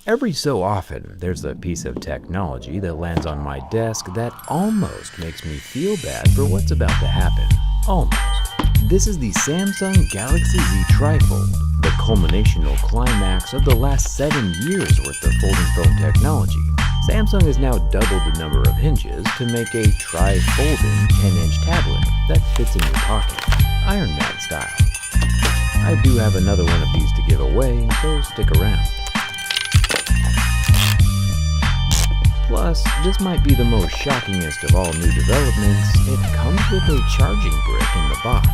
Every so often, there's a piece of technology that lands on my desk that almost makes me feel bad for what's about to happen. Almost. This is the Samsung Galaxy Z TriFold, the culminational climax of the last 7 years worth of folding phone technology. Samsung has now doubled the number of hinges to make a tri-folding 10-inch tablet that fits in your pocket, Iron Man style. I do have another one of these to give away, so stick around. Plus, this might be the most shockingest of all new developments, it comes with a charging brick in the box.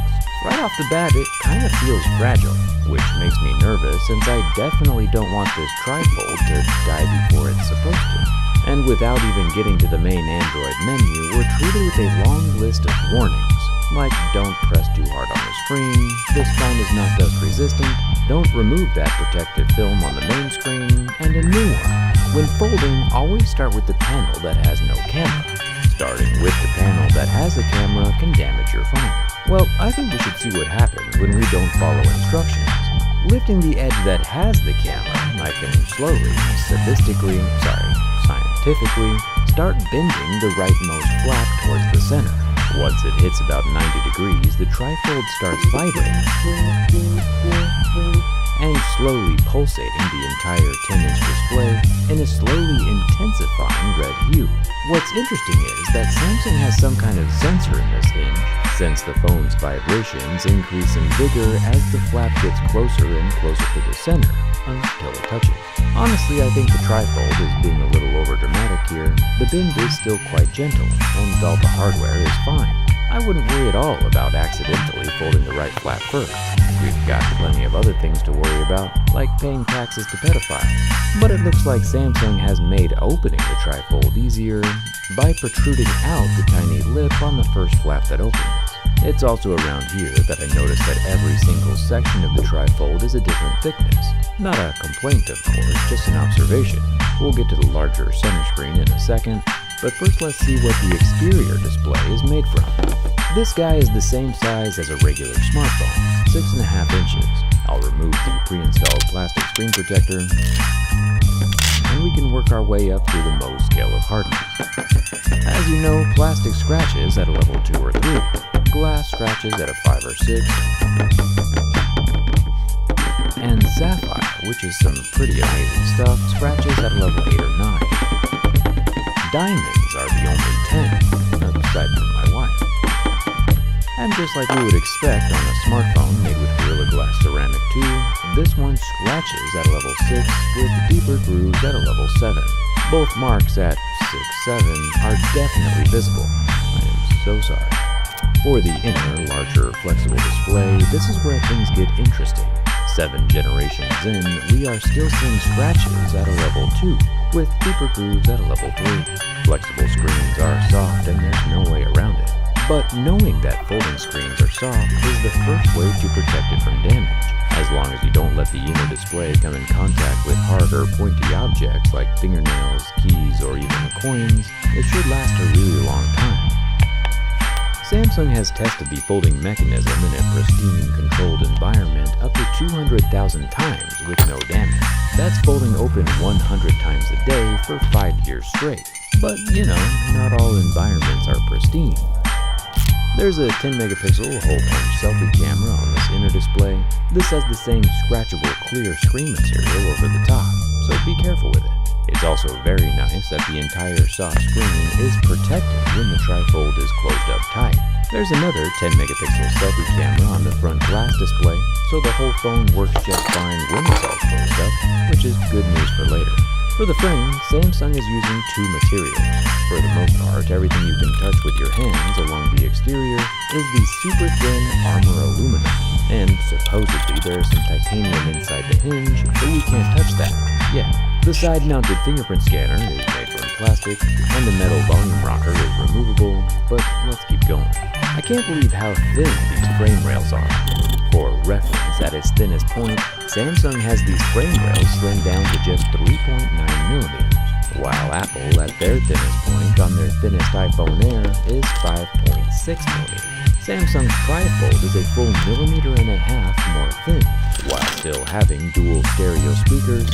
Right off the bat, it kind of feels fragile, which makes me nervous since I definitely don't want this TriFold to die before it's supposed to. And without even getting to the main Android menu, we're treated with a long list of warnings, like don't press too hard on the screen, this phone is not dust resistant, don't remove that protective film on the main screen, and a new one. When folding, always start with the panel that has no camera. Starting with the panel that has a camera can damage your phone. Well, I think we should see what happens when we don't follow instructions. Lifting the edge that has the camera, I can slowly, scientifically, start bending the rightmost flap towards the center. Once it hits about 90 degrees, the TriFold starts vibrating and slowly pulsating the entire 10-inch display in a slowly intensifying red hue. What's interesting is that Samsung has some kind of sensor in this hinge, since the phone's vibrations increase in vigor as the flap gets closer and closer to the center until it touches. Honestly, I think the TriFold is being a little overdramatic here. The bend is still quite gentle, and all the hardware is fine. I wouldn't worry at all about accidentally folding the right flap first. We've got plenty of other things to worry about, like paying taxes to pedophiles. But it looks like Samsung has made opening the TriFold easier by protruding out the tiny lip on the first flap that opens. It's also around here that I noticed that every single section of the TriFold is a different thickness. Not a complaint, of course, just an observation. We'll get to the larger center screen in a second, but first let's see what the exterior display is made from. This guy is the same size as a regular smartphone, 6.5 inches. I'll remove the pre-installed plastic screen protector, and we can work our way up through the Mohs scale of hardness. As you know, plastic scratches at a level 2 or 3, glass scratches at a 5 or 6, and sapphire, which is some pretty amazing stuff, scratches at a level 8 or 9. Diamonds are the only 10, aside from my wife. And just like we would expect on a smartphone made with Gorilla Glass ceramic too, this one scratches at a level 6 with deeper grooves at a level 7. Both marks at 6, 7 are definitely visible. I am so sorry. For the inner, larger, flexible display, this is where things get interesting. 7 generations in, we are still seeing scratches at a level 2, with deeper grooves at a level 3. Flexible screens are soft and there's no way around it. But knowing that folding screens are soft is the first way to protect it from damage. As long as you don't let the inner display come in contact with hard or pointy objects like fingernails, keys, or even coins, it should last a really long time. Samsung has tested the folding mechanism in a pristine, controlled environment up to 200,000 times with no damage. That's folding open 100 times a day for 5 years straight. But, you know, not all environments are pristine. There's a 10-megapixel hole-punch selfie camera on this inner display. This has the same scratchable clear screen material over the top, so be careful with it. It's also very nice that the entire soft screen is protected when the TriFold is closed up tight. There's another 10-megapixel selfie camera on the front glass display, so the whole phone works just fine when it's all closed up, which is good news for later. For the frame, Samsung is using 2 materials. For the most part, everything you can touch with your hands along the exterior is the super thin armor aluminum, and supposedly there's some titanium inside the hinge, but we can't touch that yet. The side-mounted fingerprint scanner is made from plastic, and the metal volume rocker is removable, but let's keep going. I can't believe how thin these frame rails are. For reference, at its thinnest point, Samsung has these frame rails slimmed down to just 3.9 millimeters, while Apple, at their thinnest point on their thinnest iPhone Air, is 5.6 millimeters. Samsung's TriFold is a full 1.5 millimeters more thin, while still having dual stereo speakers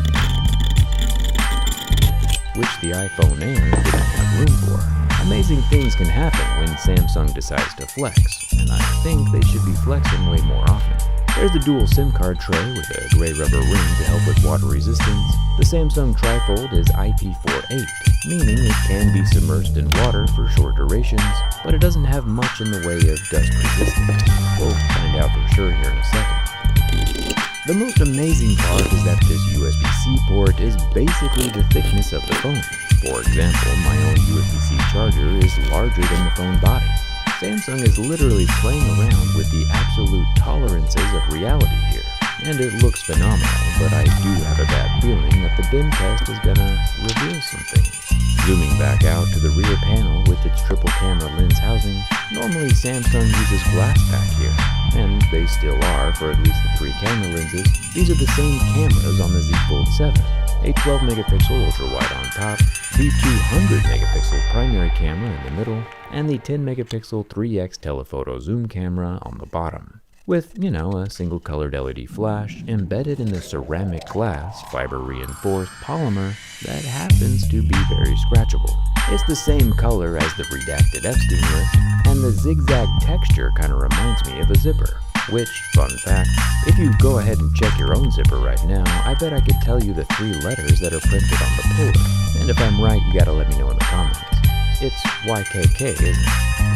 the iPhone Air didn't have room for. Amazing things can happen when Samsung decides to flex, and I think they should be flexing way more often. There's the dual SIM card tray with a gray rubber ring to help with water resistance. The Samsung TriFold is IP48, meaning it can be submerged in water for short durations, but it doesn't have much in the way of dust resistance. We'll find out for sure here in a second. The most amazing part is that this USB-C port is basically the thickness of the phone. For example, my own USB-C charger is larger than the phone body. Samsung is literally playing around with the absolute tolerances of reality here. And it looks phenomenal, but I do have a bad feeling that the bin test is gonna reveal some things. Zooming back out to the rear panel with its triple camera lens housing, normally Samsung uses glass pack here, and they still are for at least the 3 camera lenses. These are the same cameras on the Z Fold 7. A 12 megapixel ultra-wide on top, the 200 megapixel primary camera in the middle, and the 10 megapixel 3x telephoto zoom camera on the bottom. With, a single colored LED flash embedded in the ceramic glass fiber reinforced polymer that happens to be very scratchable. It's the same color as the redacted Epstein list, and the zigzag texture kind of reminds me of a zipper. Which, fun fact, if you go ahead and check your own zipper right now, I bet I could tell you the 3 letters that are printed on the puller. And if I'm right, you gotta let me know in the comments. It's YKK, isn't it?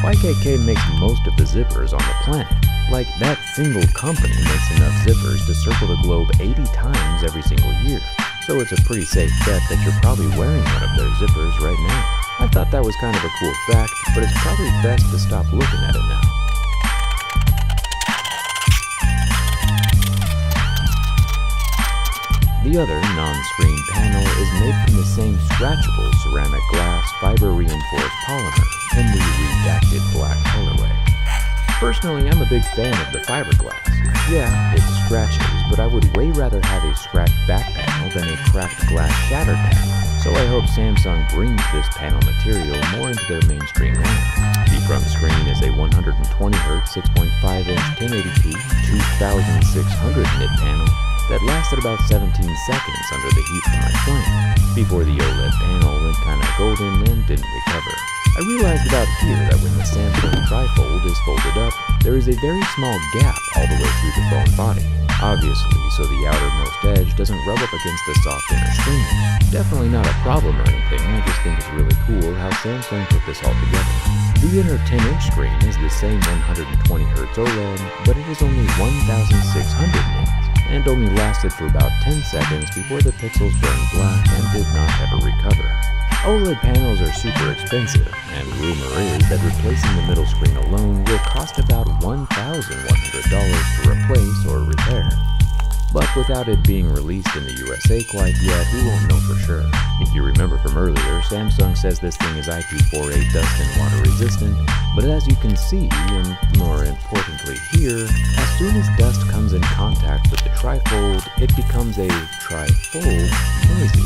YKK makes most of the zippers on the planet. Like, that single company makes enough zippers to circle the globe 80 times every single year. So it's a pretty safe bet that you're probably wearing one of their zippers right now. I thought that was kind of a cool fact, but it's probably best to stop looking at it now. The other non-screen panel is made from the same scratchable ceramic glass fiber reinforced polymer in the redacted black colorway. Personally, I'm a big fan of the fiberglass. Yeah, it scratches, but I would way rather have a scratched back panel than a cracked glass shattered panel. So I hope Samsung brings this panel material more into their mainstream line. The front screen is a 120Hz 6.5-inch 1080p 2600 nit panel that lasted about 17 seconds under the heat from my flame, before the OLED panel went kinda golden and didn't recover. I realized about here that when the Samsung TriFold is folded up, there is a very small gap all the way through the phone body, obviously so the outermost edge doesn't rub up against the soft inner screen. Definitely not a problem or anything, I just think it's really cool how Samsung put this all together. The inner 10-inch screen is the same 120Hz OLED, but it is only 1600 nits, and only lasted for about 10 seconds before the pixels burned black and did not ever recover. OLED panels are super expensive, and rumor is that replacing the middle screen alone will cost about $1,100 to replace or repair. But without it being released in the USA quite yet, we won't know for sure. If you remember from earlier, Samsung says this thing is IP48 dust and water resistant, but as you can see, and more importantly here, as soon as dust comes in contact with the TriFold, it becomes a TriFold noisy.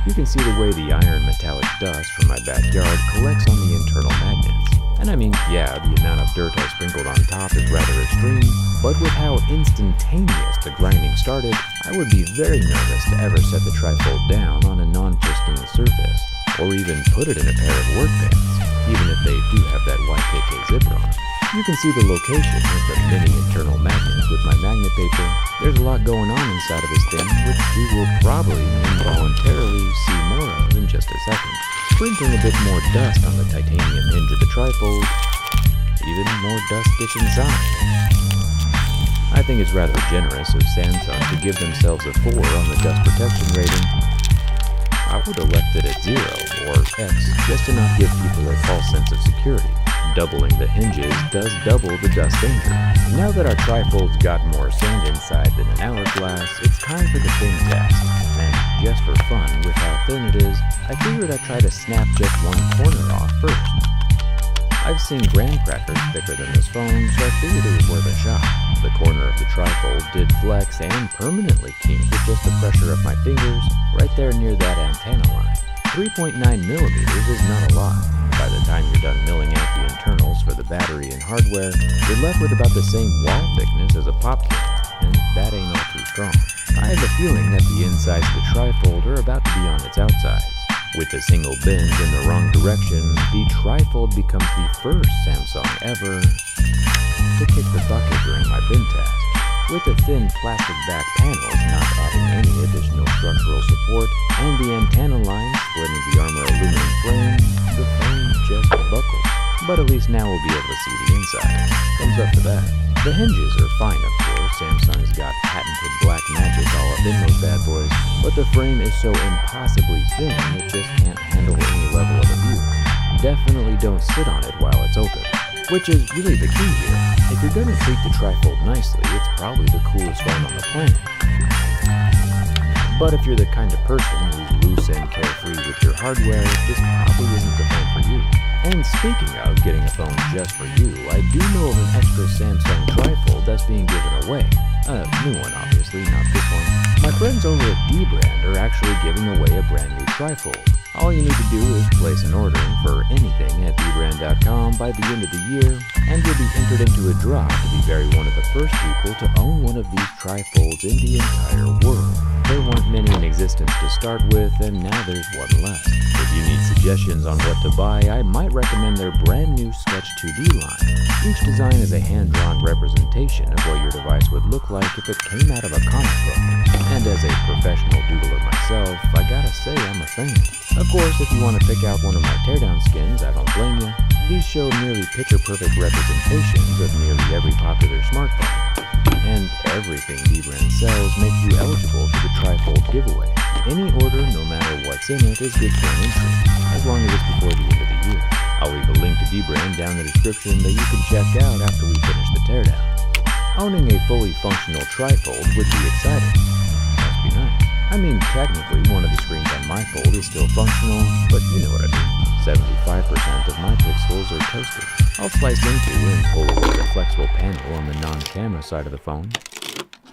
You can see the way the iron metallic dust from my backyard collects on the internal magnets. And I mean, yeah, the amount of dirt I sprinkled on top is rather extreme, but with how instantaneous the grinding started, I would be very nervous to ever set the TriFold down on a non-pristine surface, or even put it in a pair of work pants, even if they do have that YKK zipper on them. You can see the location of the mini internal magnets with my magnet paper. There's a lot going on inside of this thing, which we will probably involuntarily see more of in just a second. Sprinkling a bit more dust on the titanium hinge of the TriFold, even more dust gets inside. I think it's rather generous of Samsung to give themselves a 4 on the dust protection rating. I would have left it at 0 or X just to not give people a false sense of security. Doubling the hinges does double the dust danger. Now that our TriFold's got more sand inside than an hourglass, it's time for the thin test. And just for fun, with how thin it is, I figured I'd try to snap just one corner off first. I've seen graham crackers thicker than this phone, so I figured it was worth a shot. The corner of the TriFold did flex and permanently kinked with just the pressure of my fingers right there near that antenna line. 3.9 millimeters is not a lot. By the time you're done milling out the internals for the battery and hardware, you're left with about the same wall thickness as a pop can, and that ain't the insides of the TriFold are about to be on its outsides. With a single bend in the wrong direction, the TriFold becomes the first Samsung ever to kick the bucket during my bend test. With the thin plastic back panels not adding any additional structural support and the antenna line splitting the armor aluminum frame, the phone just buckled. But at least now we'll be able to see the inside. Thumbs up for that. The hinges are fine, of course. Samsung's got patented black magic all up in those bad boys, but the frame is so impossibly thin it just can't handle any level of abuse. Definitely don't sit on it while it's open, which is really the key here. If you're going to treat the TriFold nicely, it's probably the coolest phone on the planet. But if you're the kind of person who's loose and carefree with your hardware, this probably isn't the phone for you. And speaking of getting a phone just for you, I do know of an extra Samsung TriFold that's being given away. A new one, obviously, not this one. My friends over at D-Brand are actually giving away a brand new TriFold. All you need to do is place an order for anything at dbrand.com by the end of the year, and you'll be entered into a draw to be very one of the first people to own one of these TriFolds in the entire world. There weren't many in existence to start with, and now there's one left. If you need suggestions on what to buy, I might recommend their brand new Sketch 2D line. Each design is a hand-drawn representation of what your device would look like if it came out of a comic book. And as a professional doodler myself, I gotta say I'm a fan. Of course, if you want to pick out one of my teardown skins, I don't blame you. These show nearly picture-perfect representations of nearly every popular smartphone. And everything D-Brand sells makes you eligible for the TriFold giveaway. Any order, no matter what's in it, is good for an entry, as long as it's before the end of the year. I'll leave a link to D-Brand down in the description that you can check out after we finish the teardown. Owning a fully functional TriFold would be exciting. Must be nice. I mean, technically, one of the screens on my fold is still functional, but you know what I mean. 75% of my pixels are toasted. I'll slice into and pull away the flexible panel on the non-camera side of the phone.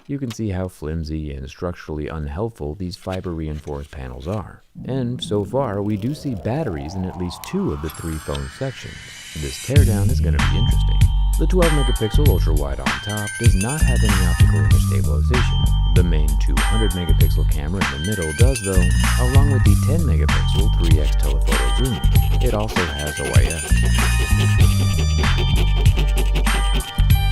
You can see how flimsy and structurally unhelpful these fiber-reinforced panels are. And so far, we do see batteries in at least 2 of the 3 phone sections. This teardown is going to be interesting. The 12-megapixel ultra-wide on top does not have any optical image stabilization. The main 200-megapixel camera in the middle does though, along with the 10-megapixel 3x telephoto zoom. It also has OIS.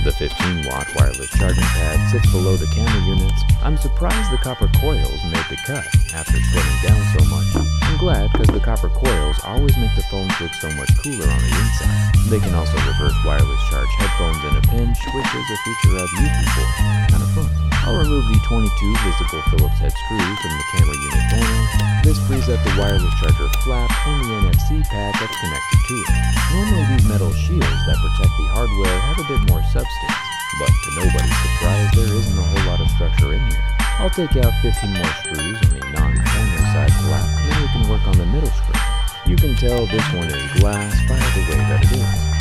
The 15-watt wireless charging pad sits below the camera units. I'm surprised the copper coils made the cut after slimming down so much. I'm glad because the copper coils always make the phones look so much cooler on the inside. They can also reverse wireless charge headphones in a pinch, which is a feature I've used before. Kind of fun. I'll remove the 22 visible Phillips head screws from the camera unit panel. This frees up the wireless charger flap and the NFC pad that's connected to it. Normally these metal shields that protect the hardware have a bit more substance, but to nobody's surprise there isn't a whole lot of structure in here. I'll take out 15 more screws on the non-camera side flap and then we can work on the middle screen. You can tell this one is glass by the way that it is.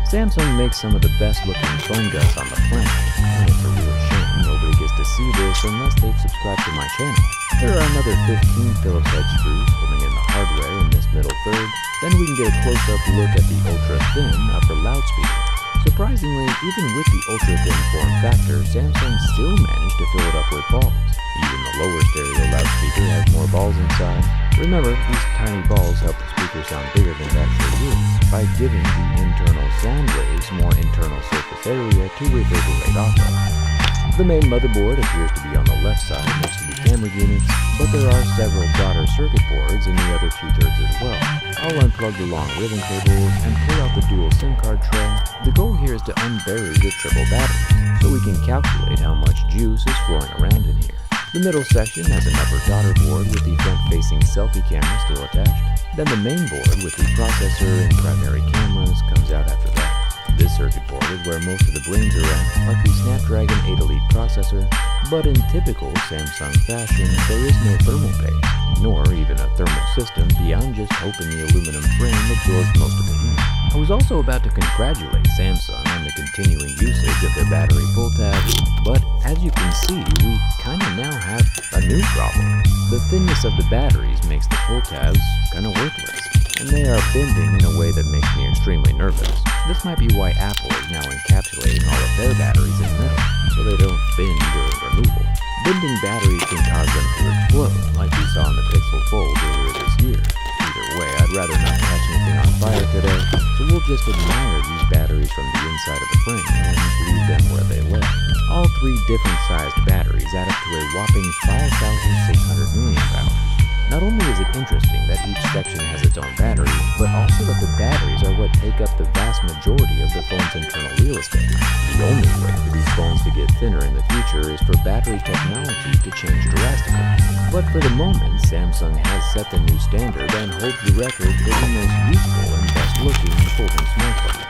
Samsung makes some of the best looking phone guts on the planet, and it's a real shame nobody gets to see this unless they've subscribed to my channel. There are another 15 Phillips head screws holding in the hardware in this middle third, then we can get a close-up look at the ultra-thin upper loudspeaker. Surprisingly, even with the ultra-thin form factor, Samsung still managed to fill it up with balls. Even the lower stereo loudspeaker has more balls inside. Remember, these tiny balls help the speaker sound bigger than it actually is by giving the internal sound waves more internal surface area to reverberate off of. The main motherboard appears to be on the left side next to the camera units, but there are several daughter circuit boards in the other 2/3 as well. I'll unplug the long ribbon cables and pull out the dual SIM card tray. The goal here is to unbury the triple batteries, so we can calculate how much juice is flowing around in here. The middle section has an upper daughter board with the front-facing selfie camera still attached. Then the main board with the processor and primary cameras comes out after that. This circuit board is where most of the brains are at, like the Snapdragon 8 Elite processor, but in typical Samsung fashion, there is no thermal paste, nor even a thermal system beyond just hoping the aluminum frame absorbs most of the heat. I was also about to congratulate Samsung on the continuing usage of their battery pull tabs, but as you can see, we kinda now have a new problem. The thinness of the batteries makes the pull tabs kinda worthless, and they are bending in a way that makes me extremely extremely nervous. This might be why Apple is now encapsulating all of their batteries in metal, so they don't bend during removal. Bending batteries can cause them to explode, like we saw in the Pixel Fold earlier this year. Either way, I'd rather not catch anything on fire today, so we'll just admire these batteries from the inside of the frame and leave them where they lay. All three different sized batteries add up to a whopping 5,600 milliamp hours. Not only is it interesting that each section has its own battery, but also that the batteries are what take up the vast majority of the phone's internal real estate. The only way for these phones to get thinner in the future is for battery technology to change drastically. But for the moment, Samsung has set the new standard and holds the record for the most useful and best looking folding smartphone.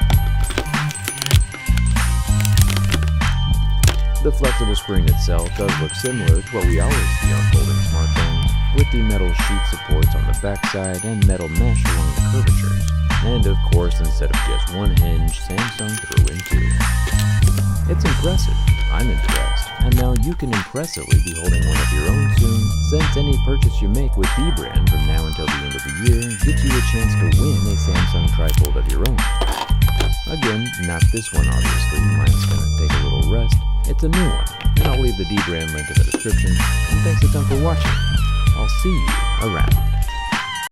The flexible screen itself does look similar to what we always see on folding smartphones, with the metal sheet supports on the backside and metal mesh along the curvatures. And of course, instead of just one hinge, Samsung threw in two. It's impressive, I'm impressed, and now you can impressively be holding one of your own soon, since any purchase you make with B-brand from now until the end of the year gives you a chance to win a Samsung TriFold of your own. Again, not this one obviously, mine's gonna take a little rest. It's a new one, and I'll leave the D-brand link in the description, and thanks a ton for watching. I'll see you around.